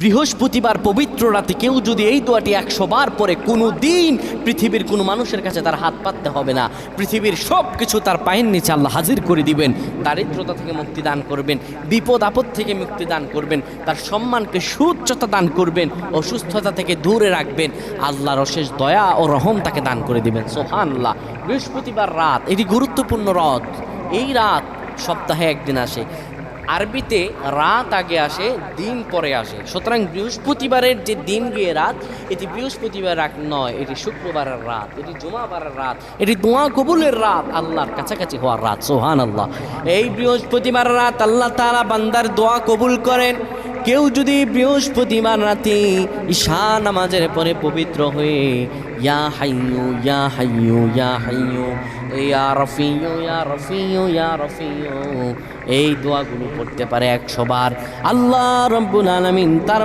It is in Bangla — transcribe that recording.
বৃহস্পতিবার পবিত্র রাতে কেউ যদি এই দোয়াটি 100 বার পরে কোনো দিন পৃথিবীর কোনো মানুষের কাছে তার হাত পাততে হবে না। পৃথিবীর সব কিছু তার পায়ের নিচে আল্লাহ হাজির করে দিবেন। দারিদ্রতা থেকে মুক্তি দান করবেন, বিপদ আপদ থেকে মুক্তি দান করবেন, তার সম্মানকে সুউচ্চতা দান করবেন, অসুস্থতা থেকে দূরে রাখবেন। আল্লাহর অশেষ দয়া ও রহম তাকে দান করে দিবেন। সুবহানাল্লাহ। বৃহস্পতিবার রাত এটি গুরুত্বপূর্ণ রাত। এই রাত সপ্তাহে একদিন আসে। আরবিতে রাত আগে আসে, দিন পরে আসে। সুতরাং বৃহস্পতিবারের যে দিন গিয়ে রাত, এটি বৃহস্পতিবার রাত নয়, এটি শুক্রবারের রাত, এটি জুমাবারের রাত, এটি দোয়া কবুলের রাত, আল্লাহর কাছাকাছি হওয়ার রাত। সুবহানাল্লাহ। এই বৃহস্পতিবার রাত আল্লাহ তাআলা বান্দার দোয়া কবুল করেন। কেউ যদি বৃহস্পতিবার রাতে ঈশা নামাজের পরে পবিত্র হয়ে ইয়া হাইয়ু ইয়া হাইয়ু ইয়া হাইয়ু ইয়া রফিয়ু ইয়া রফিয়ু ইয়া রফিয়ু এই দোয়াগুলো পড়তে পারে 100 বার, আল্লাহ রাব্বুল আলামিন তার